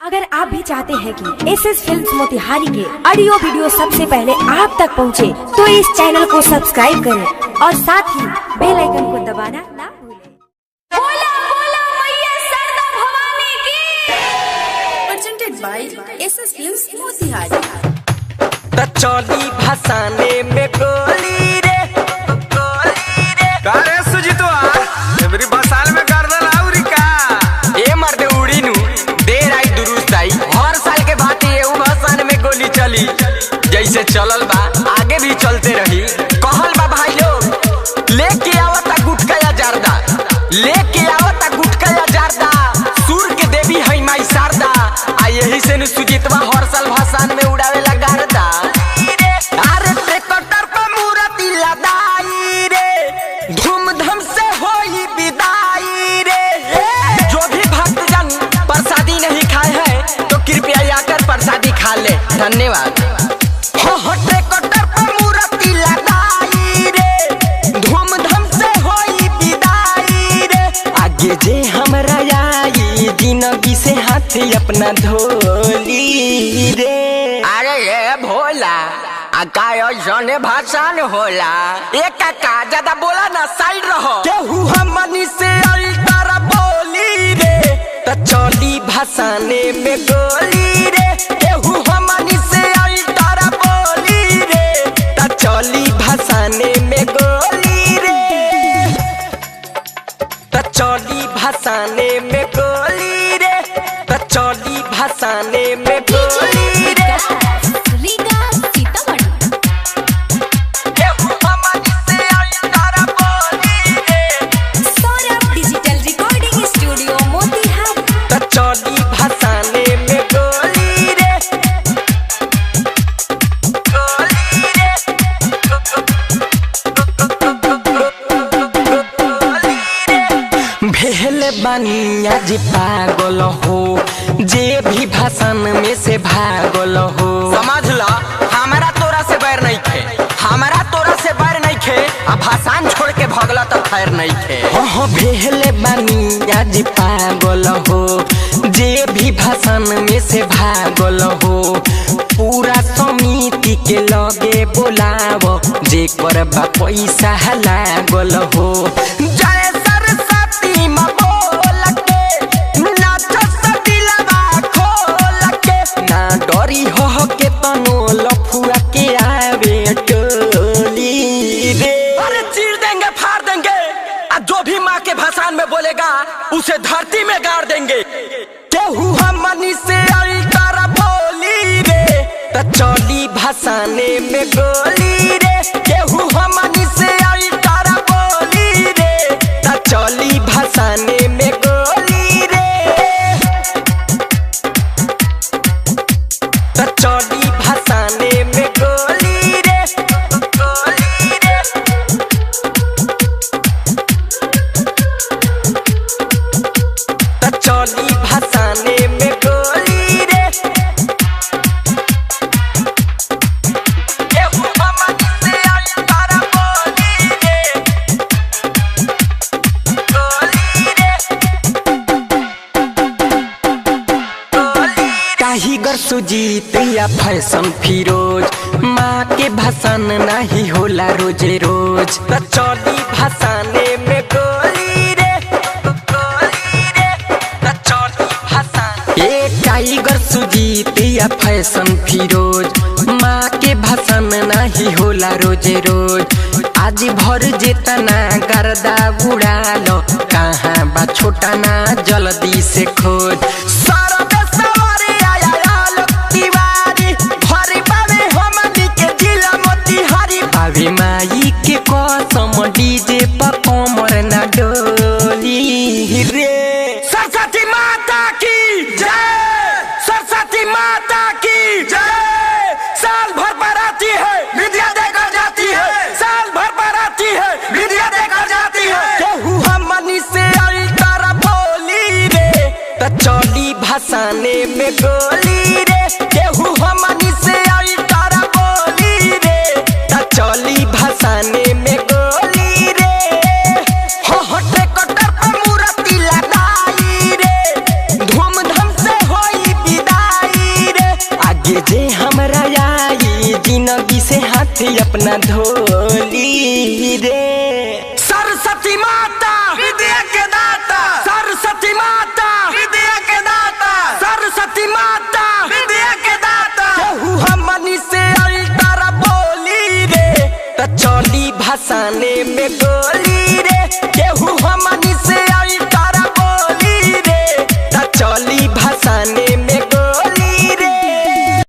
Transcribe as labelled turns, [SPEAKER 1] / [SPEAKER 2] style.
[SPEAKER 1] अगर आप भी चाहते हैं कि एसएस फिल्म्स मोतिहारी के ऑडियो वीडियो सबसे पहले आप तक पहुंचे, तो इस चैनल को सब्सक्राइब करें और साथ ही बेल आइकन को दबाना ना भूलें।
[SPEAKER 2] बोला बोला मैया सरदा भवानी की।
[SPEAKER 3] Presented by SS films Motihari.
[SPEAKER 4] त चली भसाने में गोली रे
[SPEAKER 5] अरे सुजीतवा एवरी भसान में गर्दन आउरी का
[SPEAKER 4] ए मर्दे उड़ी नु देर आई दुरुस्त आई। हर साल के भांति एहू भसान में गोली चली, जैसे चलल बा आगे भी चलते रही। कहल बा भाई लोग लेके आवता गुटका या जर्दा, लेके आवता गुटका या जर्दा, सूर के देवी है माई शारदा। आ यही से नु सुजीतवा हर साल भसान में उड़ावे ला गर्दा। अरे ट्रैक्टर पर मूर्ति लदाई रे, धूमधाम से होई विदाई रे। जो भी भक्तजन प्रसादी नहीं खाए हैं तो कृपया आकर प्रसादी खा ले, धन्यवाद। ट्रैक्टर पर मूर्ति लदाई रे, धूमधाम से होई विदाई रे। आगे जे हमरा आई जिंदगी से हाथ अपना धोली रे। अरे ये भोला आकाशने भाषण होला एक का ज्यादा बोला ना, साइड रहो। केहू हमनी से अल्टर बोली रे, त चली भाषाने में गोली रे। केहू हमनी से अल्टर बोली रे, त चली भाषाने में गोली रे, त चली भाषाने में गोली रे, त चली भाषाने में गोली रे। बनिया जी पागल हो, जे भी भाषण में से भागल हो। समझ लो हमारा तोरा से बैर नहीं खे, हमारा तोरा से बैर नहीं खे। अब भाषण छोड़ के भगला तो खैर नहीं खे। भेले बनिया जी पागल हो, जे भी भाषण में से भागल हो। पूरा समिति के लगे बोलाव, जे कर बा पैसा लागल हो। जय सरस्वती माँ डरी हो के तनो लफुआ के आवे टोली रे। अरे चीर देंगे फाड़ देंगे, और जो भी माँ के भाषण में बोलेगा उसे धरती में गाड़ देंगे। केहू हमनी से अल्टर बोली रे, त चली भाषाने में गोली रे। केहू हमनी से अल्टर बोली रे, त चली भाषाने में गोली रे, त चली भाषाने में गोली रे, गोली रे। त चली भाषाने में गोली रे। केहू हमनी से अल्टर बोली रे, गोली रे, गोली। टाइगर सुजीत या फैशन फिरोज, माँ के भाषण नहीं होला रोजे रोज। त चली भाषाने में गोली रे, गोली रे, त चली भाषाने। ए टाइगर सुजीत या फैशन फिरोज, माँ के भाषण नहीं होला रोजे रोज। आज भर जेतना गर्दा उड़ा लो, कहाँ बा छोटा ना जल्दी से खोज। भाभी माई के कसम डीजे पर कमर ना डोली रे। सरस्वती माता की जय, सरस्वती माता की जय। साल भर पर आती है विद्या देकर जाती है, साल भर पर आती है विद्या देकर जाती है। केहू हमनी से अल्टर बोली रे, त चली भाषाने में गोली रे। केहू हमनी से अल्टर बोली रे, त चली भाषाने में गोली रे। ट्रैक्टर पर मूर्ति लदाई रे, धूमधाम से होई अपना धोली रे। सरस्वती माता
[SPEAKER 5] विद्या के दाता,
[SPEAKER 4] सरस्वती माता
[SPEAKER 5] विद्या के दाता,
[SPEAKER 4] सरस्वती माता
[SPEAKER 5] विद्या के दाता।
[SPEAKER 4] केहू हमनी से अल्टर बोली रे, त चली भसाने में गोली